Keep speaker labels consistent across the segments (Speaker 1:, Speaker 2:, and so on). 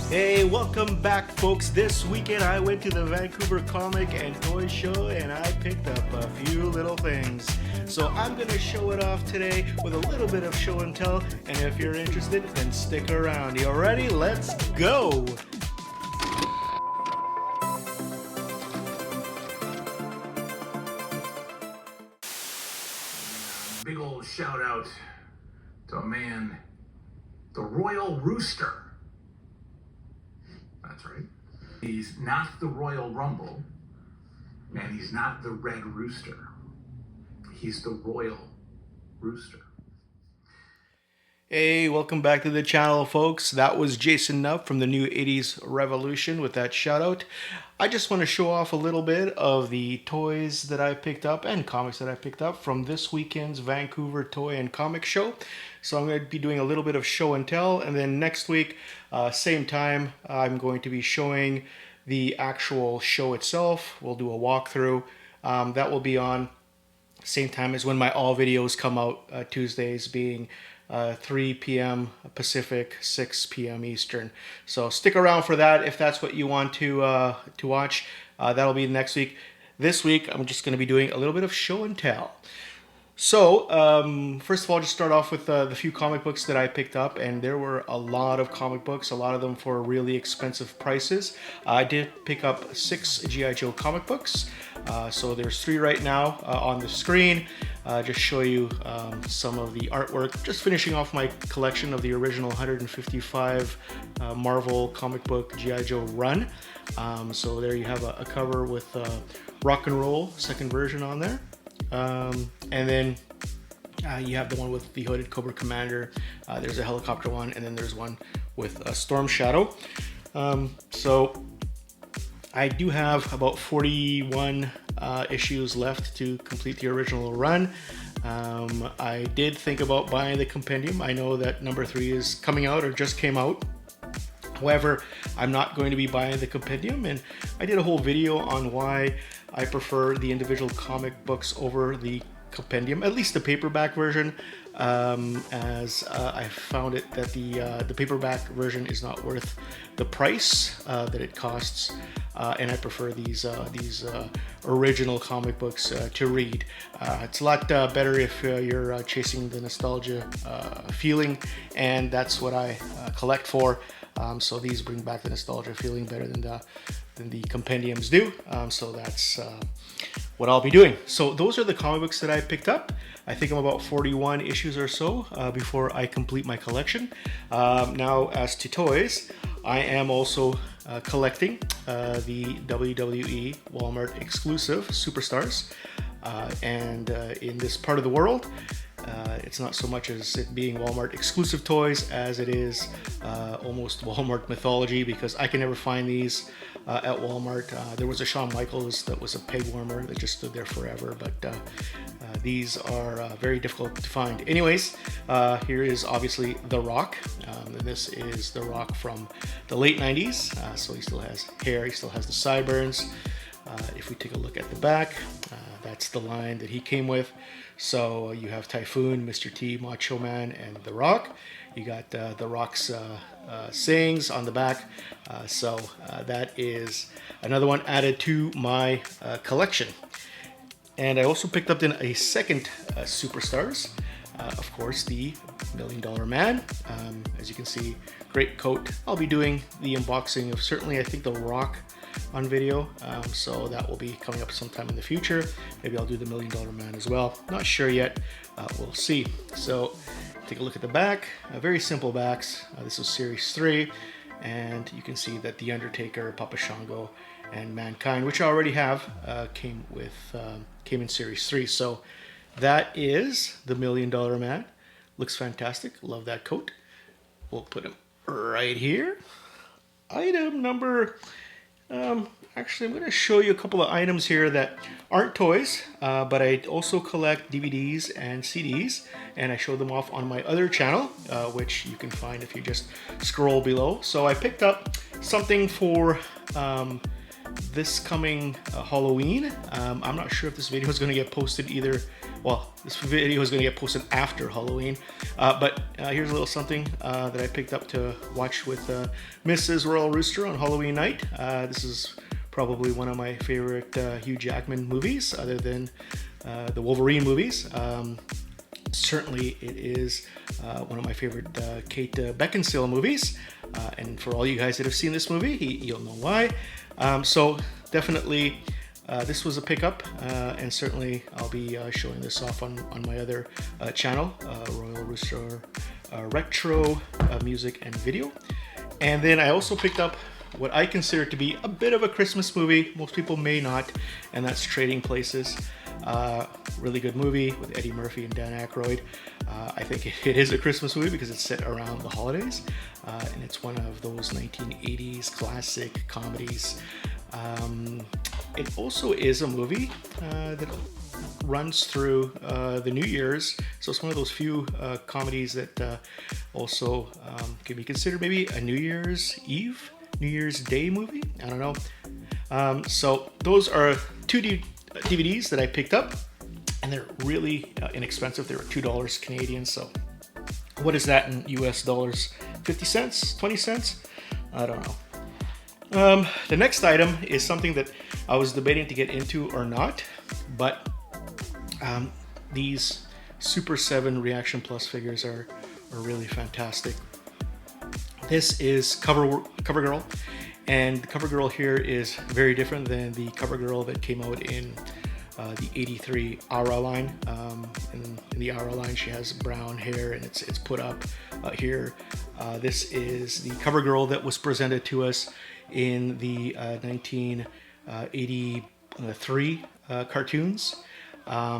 Speaker 1: Hey, welcome back, folks. This weekend I went to the Vancouver Comic and Toy Show and I picked up a few little things. So I'm going to show it off today with a little bit of show and tell. And if you're interested, then stick around. You ready? Let's go!
Speaker 2: Big old shout out to a man, the Royal Rooster. That's right. He's not the Royal Rumble, and he's not the Red Rooster. He's the Royal Rooster.
Speaker 1: Hey, welcome back to the channel, folks. That was Jason Nuff from the New 80s Revolution with that shout out. I just want to show off a little bit of the toys that I picked up and comics that I picked up from this weekend's Vancouver Toy and Comic Show. So I'm going to be doing a little bit of show and tell, and then next week, same time, I'm going to be showing the actual show itself. We'll do a walkthrough. That will be on same time as when my all videos come out, Tuesdays being 3 p.m. Pacific, 6 p.m. Eastern. So stick around for that if that's what you want to watch. That'll be next week. This week, I'm just going to be doing a little bit of show and tell. So, first of all, just start off with the few comic books that I picked up, and there were a lot of comic books, a lot of them for really expensive prices. I did pick up 6 G.I. Joe comic books, so there's 3 right now on the screen. Just show you some of the artwork. Just finishing off my collection of the original 155 Marvel comic book G.I. Joe run. So there you have a cover with Rock and Roll, second version on there. And then you have the one with the hooded Cobra Commander. There's a helicopter one, and then there's one with a Storm Shadow. So I do have about 41 issues left to complete the original run. I did think about buying the compendium. I know that number 3 is coming out or just came out. However, I'm not going to be buying the compendium, and I did a whole video on why I prefer the individual comic books over the compendium, at least the paperback version, as I found it that the paperback version is not worth the price that it costs, and I prefer these original comic books to read. It's a lot better if you're chasing the nostalgia feeling, and that's what I collect for. So these bring back the nostalgia feeling better than the compendiums do. So that's what I'll be doing. So those are the comic books that I picked up. I think I'm about 41 issues or so before I complete my collection. Now, as to toys, I am also collecting the WWE Walmart exclusive Superstars. And in this part of the world, it's not so much as it being Walmart exclusive toys as it is almost Walmart mythology, because I can never find these at Walmart. There was a Shawn Michaels that was a peg warmer that just stood there forever, but these are very difficult to find. Anyways, here is obviously The Rock, and this is The Rock from the late 90s, so he still has hair, he still has the sideburns. If we take a look at the back, that's the line that he came with. So you have Typhoon, Mr. T, Macho Man, and The Rock. You got The Rock's sayings on the back. So that is another one added to my collection. And I also picked up then a second Superstars. Of course, the $1 Million Man. As you can see, great coat. I'll be doing the unboxing of certainly, I think, The Rock on video, so that will be coming up sometime in the future. Maybe I'll do the $1 Million Man as well. Not sure yet. We'll see. So take a look at the back. Very simple backs. This is Series 3, and you can see that The Undertaker, Papa Shango, and Mankind, which I already have, came in Series 3. So that is the $1 Million Man. Looks fantastic. Love that coat. We'll put him right here. Item number... actually, I'm going to show you a couple of items here that aren't toys, but I also collect DVDs and CDs, and I show them off on my other channel, which you can find if you just scroll below. So I picked up something for this coming Halloween. I'm not sure if this video is going to get posted either well, this video is going to get posted after Halloween. But here's a little something that I picked up to watch with Mrs. Royal Rooster on Halloween night. This is probably one of my favorite Hugh Jackman movies, other than the Wolverine movies. Certainly it is one of my favorite Kate Beckinsale movies. And for all you guys that have seen this movie, you'll know why. So definitely this was a pickup, and certainly I'll be showing this off on my other channel, Royal Rooster Retro Music and Video. And then I also picked up what I consider to be a bit of a Christmas movie. Most people may not, and that's Trading Places. Really good movie with Eddie Murphy and Dan Aykroyd. I think it is a Christmas movie because it's set around the holidays, and it's one of those 1980s classic comedies. It also is a movie that runs through the New Year's, so it's one of those few comedies that also can be considered maybe a New Year's Eve, New Year's Day movie. I don't know. So those are two DVDs that I picked up, and they're really inexpensive. They were $2 Canadian. So what is that in US dollars? 50 cents? 20 cents? I don't know. The next item is something that I was debating to get into or not, but these Super 7 Reaction Plus figures are really fantastic. This is CoverGirl, and the CoverGirl here is very different than the CoverGirl that came out in the 83 Aura line. In the Aura line, she has brown hair, and it's put up here. This is the CoverGirl that was presented to us in the 1983 cartoons.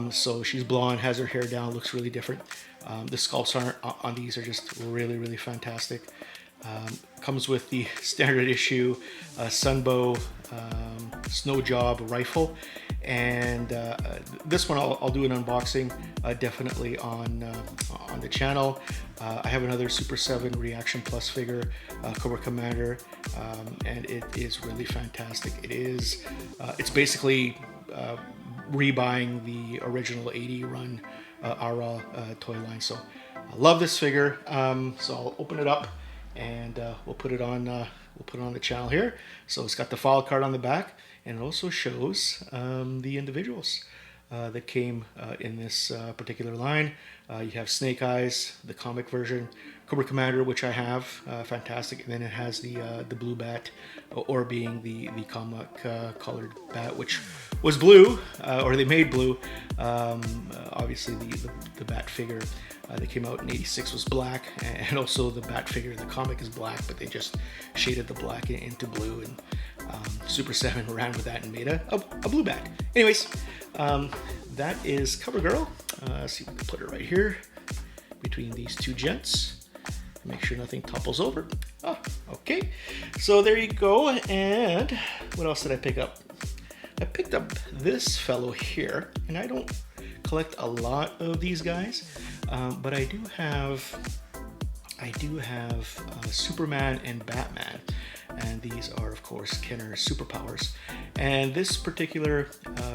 Speaker 1: So she's blonde, has her hair down, looks really different. The sculpts on these are just really, really fantastic. Comes with the standard issue Sunbow snow job rifle, and this one I'll do an unboxing definitely on the channel. I have another Super 7 Reaction Plus figure, Cobra Commander, and it is really fantastic. It's basically rebuying the original 80 run Aura toy line. So I love this figure. So I'll open it up, and we'll put it on the channel here. So it's got the file card on the back, and it also shows the individuals that came in this particular line. You have Snake Eyes, the comic version, Cobra Commander, which I have, fantastic, and then it has the blue bat, or being the comic colored bat, which was blue, or they made blue. Obviously the bat figure that came out in '86 was black, and also the bat figure in the comic is black, but they just shaded the black into blue, and Super 7 ran with that and made a blue bat. Anyways, that is CoverGirl. Let's see if we can put it right here between these two gents. Make sure nothing topples over. Oh, okay. So there you go. And what else did I pick up? I picked up this fellow here, and I don't collect a lot of these guys, but I do have Superman and Batman, and these are of course Kenner's Superpowers. And this particular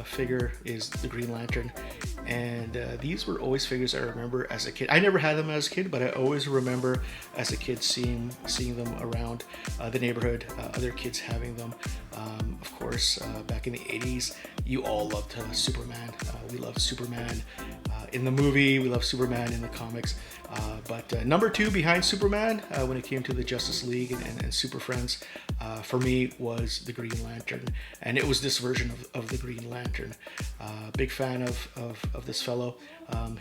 Speaker 1: figure is the Green Lantern, and these were always figures I remember as a kid. I never had them as a kid, but I always remember as a kid seeing them around the neighborhood, other kids having them. Of course, back in the 80s, you all loved Superman. We loved Superman in the movie, we loved Superman in the comics. But number two behind Superman, when it came to the Justice League and Super Friends, for me was the Green Lantern, and it was this version of the Green Lantern. Big fan of this fellow.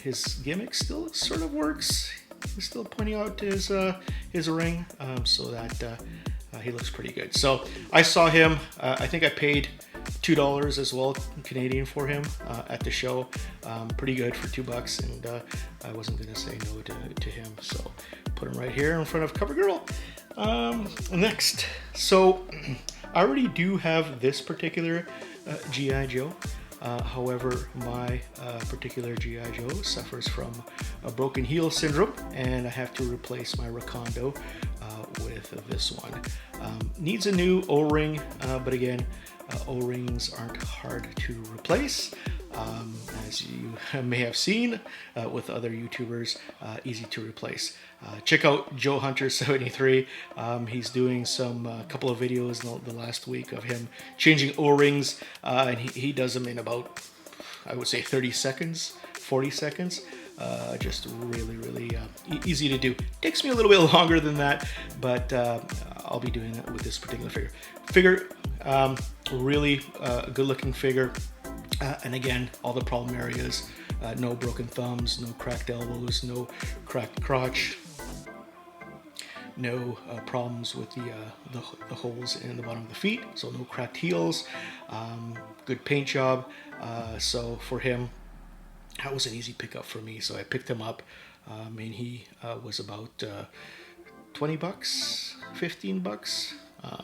Speaker 1: His gimmick still sort of works. He's still pointing out his ring, so that he looks pretty good. So I saw him. I think I paid $2 as well Canadian for him at the show. Pretty good for $2, and I wasn't gonna say no to him, so put him right here in front of CoverGirl. Next, so I already do have this particular G.I. Joe. However, my particular G.I. Joe suffers from a broken heel syndrome, and I have to replace my Recondo with this one. Needs a new O-ring, but again, O-rings aren't hard to replace. As you may have seen with other YouTubers, easy to replace. Check out Joe Hunter 73. He's doing some couple of videos in the last week of him changing O-rings, and he does them in about, I would say, 30 seconds, 40 seconds. Just really easy to do. Takes me a little bit longer than that, but I'll be doing it with this particular figure. Really good looking figure. And again, all the problem areas, no broken thumbs, no cracked elbows, no cracked crotch, no problems with the holes in the bottom of the feet, so no cracked heels, good paint job. So for him, that was an easy pickup for me. So I picked him up, and he was about 20 bucks, 15 bucks.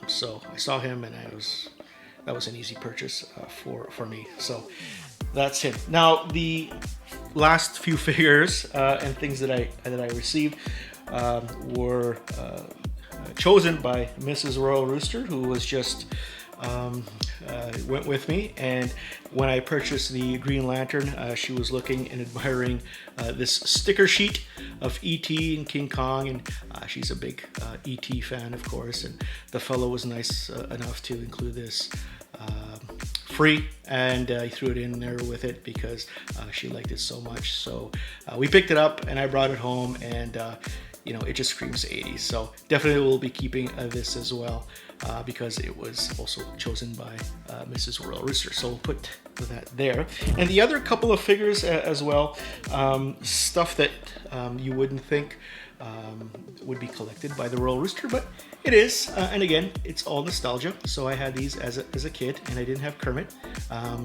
Speaker 1: So I saw him, and that was an easy purchase for me. So that's him. Now the last few figures and things that I received were chosen by Mrs. Royal Rooster, who was just went with me, and when I purchased the Green Lantern, she was looking and admiring this sticker sheet of E.T. and King Kong, and she's a big E.T. fan, of course, and the fellow was nice enough to include this free, and he threw it in there with it because she liked it so much. So we picked it up and I brought it home, and you know, it just screams 80s. So definitely we'll be keeping this as well because it was also chosen by Mrs. Royal Rooster. So we'll put that there. And the other couple of figures as well, stuff that you wouldn't think would be collected by the Royal Rooster, but it is. And again, it's all nostalgia. So I had these as a kid, and I didn't have Kermit,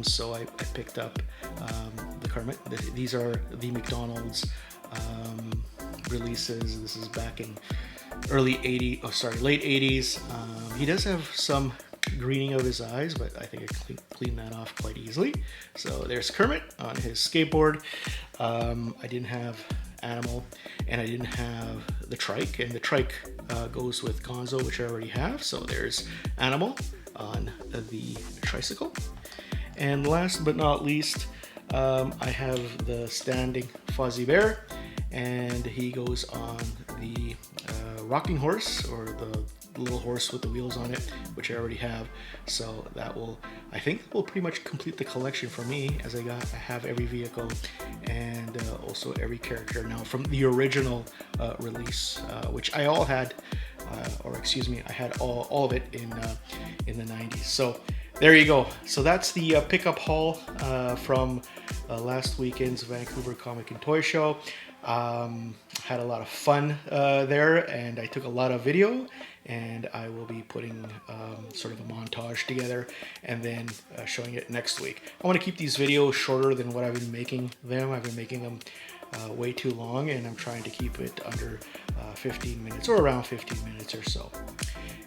Speaker 1: so I picked up the Kermit. These are the McDonald's releases. This is back in late 80s. He does have some greening of his eyes, but I think I cleaned that off quite easily. So there's Kermit on his skateboard. I didn't have Animal, and I didn't have the Trike, and the Trike goes with Gonzo, which I already have. So there's Animal on the tricycle. And last but not least, I have the standing Fozzie Bear, and he goes on the rocking horse, or the little horse with the wheels on it, which I already have. So that will, I think, will pretty much complete the collection for me, as I have every vehicle and also every character now from the original release, which I all had, I had all of it in the 90s. So there you go. So that's the pickup haul from last weekend's Vancouver Comic and Toy Show. Had a lot of fun there, and I took a lot of video, and I will be putting sort of a montage together and then showing it next week. I want to keep these videos shorter than what I've been making them. I've been making them way too long, and I'm trying to keep it under 15 minutes, or around 15 minutes or so.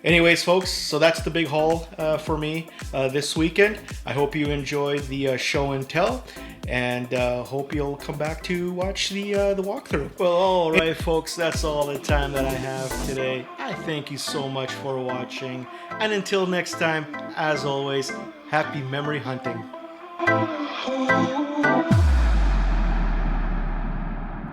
Speaker 1: Anyways, folks, so that's the big haul for me this weekend. I hope you enjoyed the show and tell, and hope you'll come back to watch the walkthrough. Well, all right, folks, that's all the time that I have today. I thank you so much for watching, and until next time, as always, happy memory hunting.